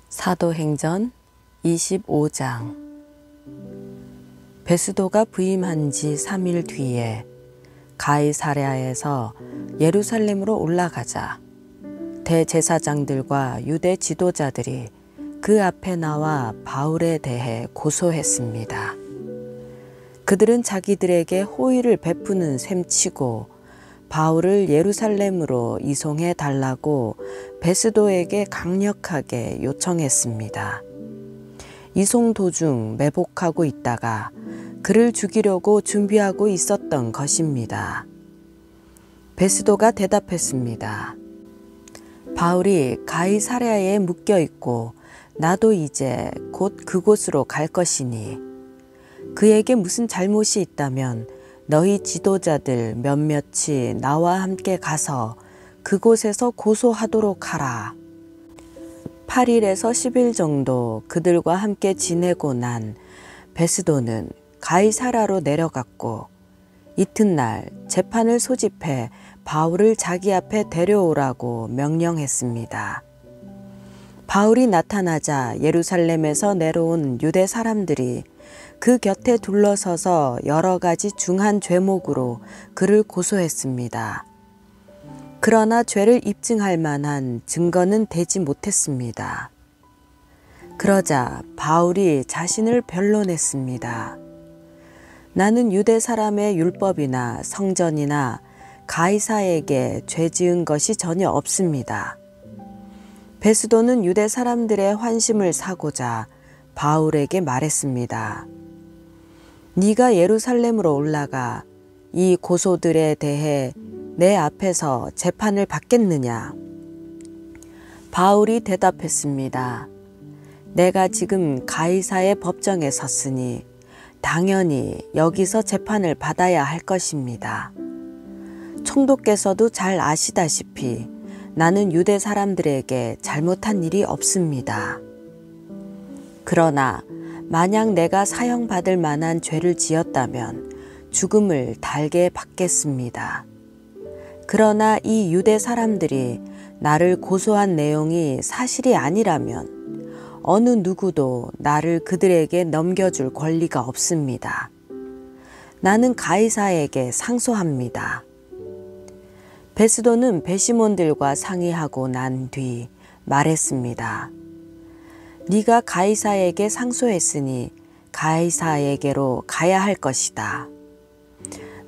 사도행전 25장. 베스도가 부임한 지 3일 뒤에 가이사랴에서 예루살렘으로 올라가자 대제사장들과 유대 지도자들이 그 앞에 나와 바울에 대해 고소했습니다. 그들은 자기들에게 호의를 베푸는 셈치고 바울을 예루살렘으로 이송해 달라고 베스도에게 강력하게 요청했습니다. 이송 도중 매복하고 있다가 그를 죽이려고 준비하고 있었던 것입니다. 베스도가 대답했습니다. 바울이 가이사랴에 묶여 있고 나도 이제 곧 그곳으로 갈 것이니 그에게 무슨 잘못이 있다면 너희 지도자들 몇몇이 나와 함께 가서 그곳에서 고소하도록 하라. 8일에서 10일 정도 그들과 함께 지내고 난 베스도는 가이사랴로 내려갔고 이튿날 재판을 소집해 바울을 자기 앞에 데려오라고 명령했습니다. 바울이 나타나자 예루살렘에서 내려온 유대 사람들이 그 곁에 둘러서서 여러 가지 중한 죄목으로 그를 고소했습니다. 그러나 죄를 입증할 만한 증거는 되지 못했습니다. 그러자 바울이 자신을 변론했습니다. 나는 유대 사람의 율법이나 성전이나 가이사에게 죄 지은 것이 전혀 없습니다. 베스도는 유대 사람들의 환심을 사고자 바울에게 말했습니다. 네가 예루살렘으로 올라가 이 고소들에 대해 내 앞에서 재판을 받겠느냐? 바울이 대답했습니다. 내가 지금 가이사의 법정에 섰으니 당연히 여기서 재판을 받아야 할 것입니다. 총독께서도 잘 아시다시피 나는 유대 사람들에게 잘못한 일이 없습니다. 그러나 만약 내가 사형받을 만한 죄를 지었다면 죽음을 달게 받겠습니다. 그러나 이 유대 사람들이 나를 고소한 내용이 사실이 아니라면 어느 누구도 나를 그들에게 넘겨줄 권리가 없습니다. 나는 가이사에게 상소합니다. 베스도는 배시몬들과 상의하고 난 뒤 말했습니다. 네가 가이사에게 상소했으니 가이사에게로 가야 할 것이다.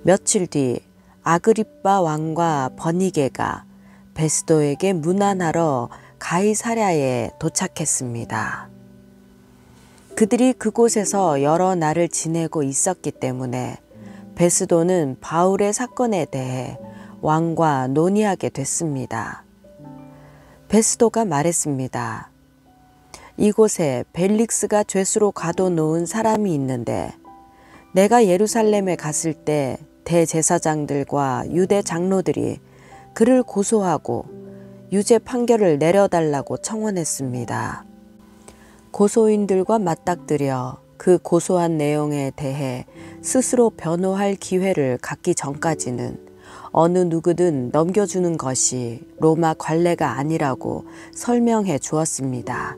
며칠 뒤 아그리빠 왕과 버니게가 베스도에게 문안하러 가이사랴에 도착했습니다. 그들이 그곳에서 여러 날을 지내고 있었기 때문에 베스도는 바울의 사건에 대해 왕과 논의하게 됐습니다. 베스도가 말했습니다. 이곳에 벨릭스가 죄수로 가둬놓은 사람이 있는데 내가 예루살렘에 갔을 때 대제사장들과 유대 장로들이 그를 고소하고 유죄 판결을 내려달라고 청원했습니다. 고소인들과 맞닥뜨려 그 고소한 내용에 대해 스스로 변호할 기회를 갖기 전까지는 어느 누구든 넘겨주는 것이 로마 관례가 아니라고 설명해 주었습니다.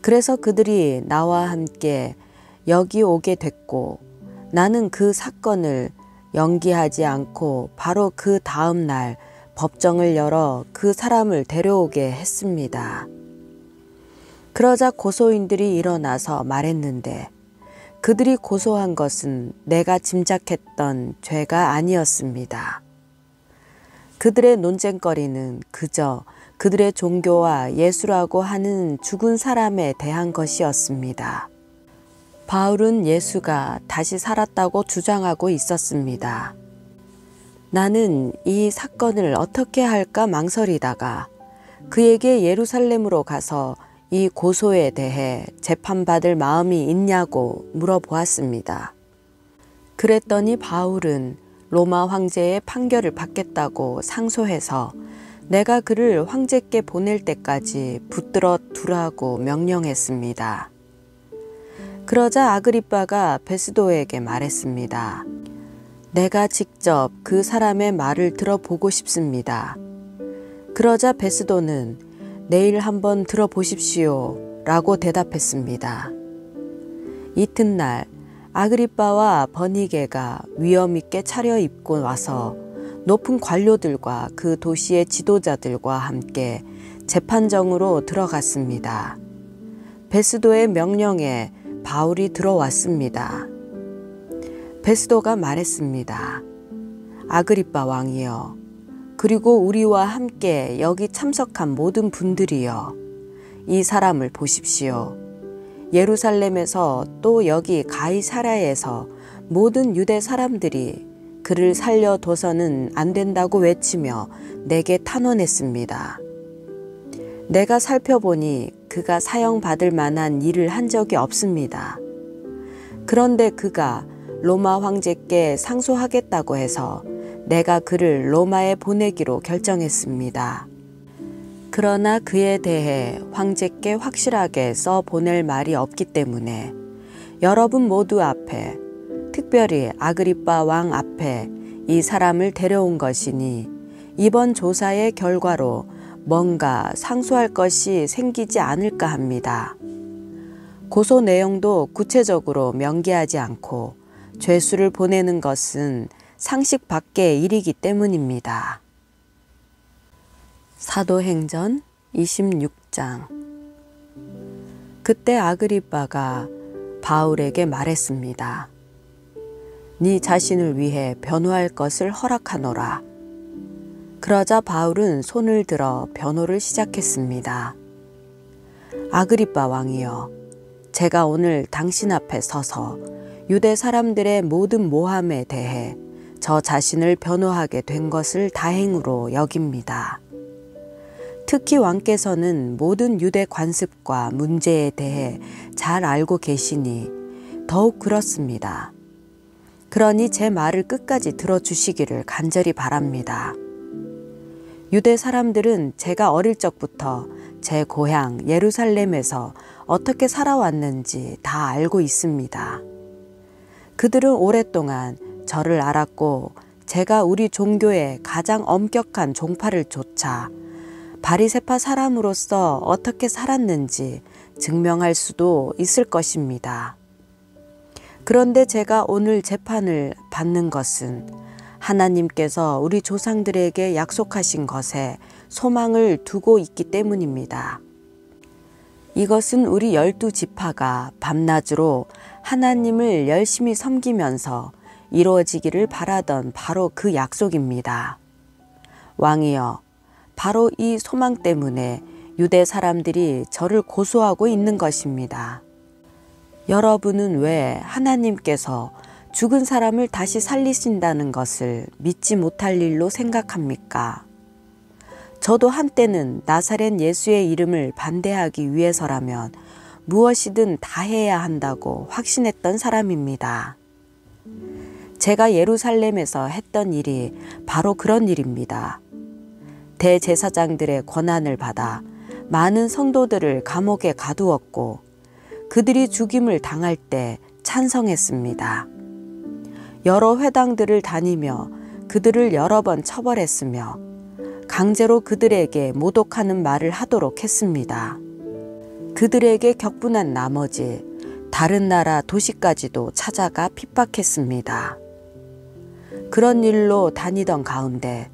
그래서 그들이 나와 함께 여기 오게 됐고 나는 그 사건을 연기하지 않고 바로 그 다음 날 법정을 열어 그 사람을 데려오게 했습니다. 그러자 고소인들이 일어나서 말했는데 그들이 고소한 것은 내가 짐작했던 죄가 아니었습니다. 그들의 논쟁거리는 그저 그들의 종교와 예수라고 하는 죽은 사람에 대한 것이었습니다. 바울은 예수가 다시 살았다고 주장하고 있었습니다. 나는 이 사건을 어떻게 할까 망설이다가 그에게 예루살렘으로 가서 이 고소에 대해 재판받을 마음이 있냐고 물어보았습니다. 그랬더니 바울은 로마 황제의 판결을 받겠다고 상소해서 내가 그를 황제께 보낼 때까지 붙들어 두라고 명령했습니다. 그러자 아그리빠가 베스도에게 말했습니다. 내가 직접 그 사람의 말을 들어보고 싶습니다. 그러자 베스도는 내일 한번 들어보십시오 라고 대답했습니다. 이튿날 아그리빠와 버니게가 위엄 있게 차려입고 와서 높은 관료들과 그 도시의 지도자들과 함께 재판정으로 들어갔습니다. 베스도의 명령에 바울이 들어왔습니다. 베스도가 말했습니다. 아그리빠 왕이여, 그리고 우리와 함께 여기 참석한 모든 분들이여, 이 사람을 보십시오. 예루살렘에서 또 여기 가이사랴에서 모든 유대 사람들이 그를 살려둬서는 안 된다고 외치며 내게 탄원했습니다. 내가 살펴보니 그가 사형받을 만한 일을 한 적이 없습니다. 그런데 그가 로마 황제께 상소하겠다고 해서 내가 그를 로마에 보내기로 결정했습니다. 그러나 그에 대해 황제께 확실하게 써 보낼 말이 없기 때문에 여러분 모두 앞에, 특별히 아그리빠 왕 앞에 이 사람을 데려온 것이니 이번 조사의 결과로 뭔가 상소할 것이 생기지 않을까 합니다. 고소 내용도 구체적으로 명기하지 않고 죄수를 보내는 것은 상식 밖의 일이기 때문입니다. 사도행전 26장. 그때 아그리빠가 바울에게 말했습니다. 네 자신을 위해 변호할 것을 허락하노라. 그러자 바울은 손을 들어 변호를 시작했습니다. 아그리빠 왕이여, 제가 오늘 당신 앞에 서서 유대 사람들의 모든 모함에 대해 저 자신을 변호하게 된 것을 다행으로 여깁니다. 특히 왕께서는 모든 유대 관습과 문제에 대해 잘 알고 계시니 더욱 그렇습니다. 그러니 제 말을 끝까지 들어주시기를 간절히 바랍니다. 유대 사람들은 제가 어릴 적부터 제 고향 예루살렘에서 어떻게 살아왔는지 다 알고 있습니다. 그들은 오랫동안 저를 알았고 제가 우리 종교의 가장 엄격한 종파를 좇아 바리새파 사람으로서 어떻게 살았는지 증명할 수도 있을 것입니다. 그런데 제가 오늘 재판을 받는 것은 하나님께서 우리 조상들에게 약속하신 것에 소망을 두고 있기 때문입니다. 이것은 우리 12지파가 밤낮으로 하나님을 열심히 섬기면서 이루어지기를 바라던 바로 그 약속입니다. 왕이여, 바로 이 소망 때문에 유대 사람들이 저를 고소하고 있는 것입니다. 여러분은 왜 하나님께서 죽은 사람을 다시 살리신다는 것을 믿지 못할 일로 생각합니까? 저도 한때는 나사렛 예수의 이름을 반대하기 위해서라면 무엇이든 다 해야 한다고 확신했던 사람입니다. 제가 예루살렘에서 했던 일이 바로 그런 일입니다. 대제사장들의 권한을 받아 많은 성도들을 감옥에 가두었고 그들이 죽임을 당할 때 찬성했습니다. 여러 회당들을 다니며 그들을 여러 번 처벌했으며 강제로 그들에게 모독하는 말을 하도록 했습니다. 그들에게 격분한 나머지 다른 나라 도시까지도 찾아가 핍박했습니다. 그런 일로 다니던 가운데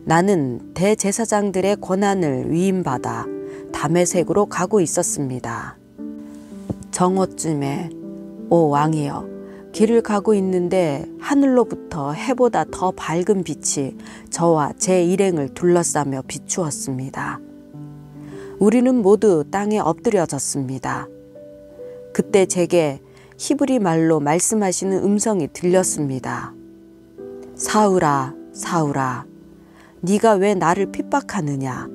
나는 대제사장들의 권한을 위임받아 다메섹으로 가고 있었습니다. 정오쯤에 오 왕이여, 길을 가고 있는데 하늘로부터 해보다 더 밝은 빛이 저와 제 일행을 둘러싸며 비추었습니다. 우리는 모두 땅에 엎드려졌습니다. 그때 제게 히브리 말로 말씀하시는 음성이 들렸습니다. 사울아, 사울아, 네가 왜 나를 핍박하느냐?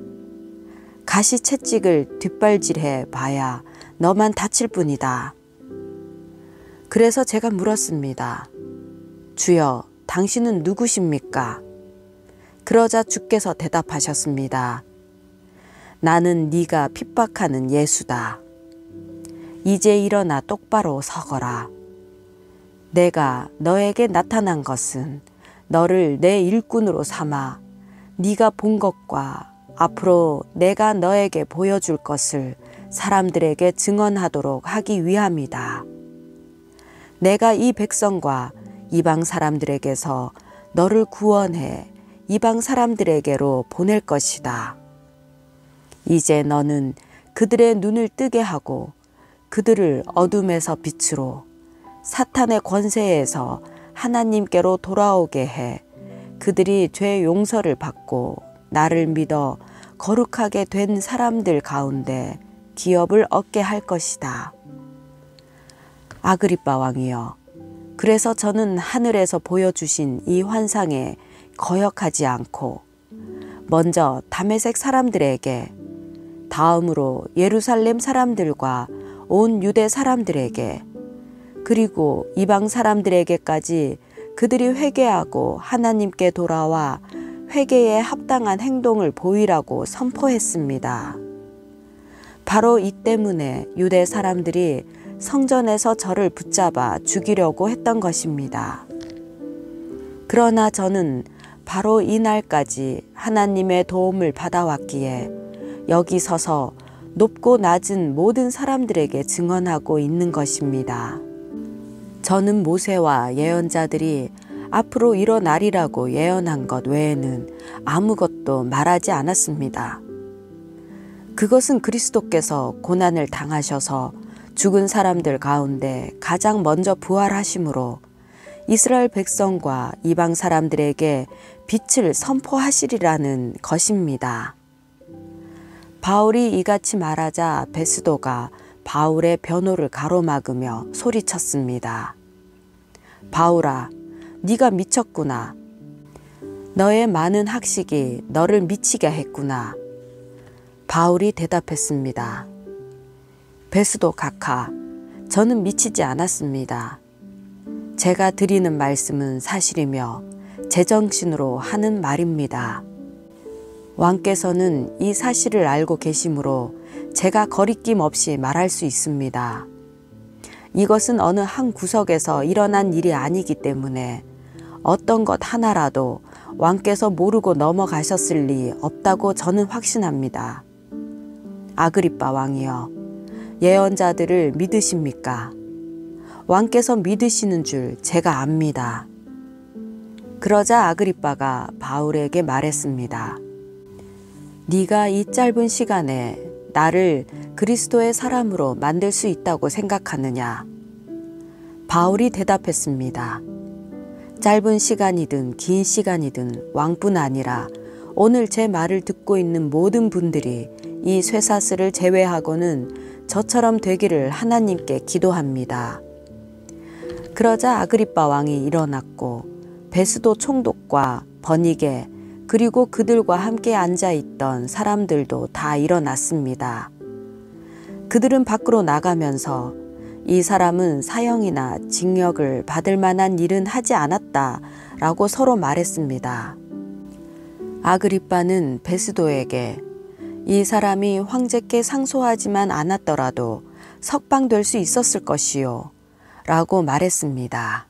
가시채찍을 뒷발질해 봐야 너만 다칠 뿐이다. 그래서 제가 물었습니다. 주여, 당신은 누구십니까? 그러자 주께서 대답하셨습니다. 나는 네가 핍박하는 예수다. 이제 일어나 똑바로 서거라. 내가 너에게 나타난 것은 너를 내 일꾼으로 삼아 네가 본 것과 앞으로 내가 너에게 보여줄 것을 사람들에게 증언하도록 하기 위함이다. 내가 이 백성과 이방 사람들에게서 너를 구원해 이방 사람들에게로 보낼 것이다. 이제 너는 그들의 눈을 뜨게 하고 그들을 어둠에서 빛으로 사탄의 권세에서 하나님께로 돌아오게 해 그들이 죄 용서를 받고 나를 믿어 거룩하게 된 사람들 가운데 기업을 얻게 할 것이다. 아그리빠 왕이여, 그래서 저는 하늘에서 보여주신 이 환상에 거역하지 않고 먼저 다메섹 사람들에게, 다음으로 예루살렘 사람들과 온 유대 사람들에게, 그리고 이방 사람들에게까지 그들이 회개하고 하나님께 돌아와 회개에 합당한 행동을 보이라고 선포했습니다. 바로 이 때문에 유대 사람들이 성전에서 저를 붙잡아 죽이려고 했던 것입니다. 그러나 저는 바로 이 날까지 하나님의 도움을 받아왔기에 여기 서서 높고 낮은 모든 사람들에게 증언하고 있는 것입니다. 저는 모세와 예언자들이 앞으로 일어나리라고 예언한 것 외에는 아무것도 말하지 않았습니다. 그것은 그리스도께서 고난을 당하셔서 죽은 사람들 가운데 가장 먼저 부활하심으로 이스라엘 백성과 이방 사람들에게 빛을 선포하시리라는 것입니다. 바울이 이같이 말하자 베스도가 바울의 변호를 가로막으며 소리쳤습니다. 바울아, 네가 미쳤구나. 너의 많은 학식이 너를 미치게 했구나. 바울이 대답했습니다. 베스도 각하, 저는 미치지 않았습니다. 제가 드리는 말씀은 사실이며 제정신으로 하는 말입니다. 왕께서는 이 사실을 알고 계시므로 제가 거리낌 없이 말할 수 있습니다. 이것은 어느 한 구석에서 일어난 일이 아니기 때문에 어떤 것 하나라도 왕께서 모르고 넘어가셨을 리 없다고 저는 확신합니다. 아그리빠 왕이여, 예언자들을 믿으십니까? 왕께서 믿으시는 줄 제가 압니다. 그러자 아그리빠가 바울에게 말했습니다. 네가 이 짧은 시간에 나를 그리스도의 사람으로 만들 수 있다고 생각하느냐? 바울이 대답했습니다. 짧은 시간이든 긴 시간이든 왕뿐 아니라 오늘 제 말을 듣고 있는 모든 분들이 이 쇠사슬을 제외하고는 저처럼 되기를 하나님께 기도합니다. 그러자 아그리빠 왕이 일어났고 베스도 총독과 버니게 그리고 그들과 함께 앉아있던 사람들도 다 일어났습니다. 그들은 밖으로 나가면서 이 사람은 사형이나 징역을 받을 만한 일은 하지 않았다라고 서로 말했습니다. 아그리빠는 베스도에게 이 사람이 황제께 상소하지만 않았더라도 석방될 수 있었을 것이요 라고 말했습니다.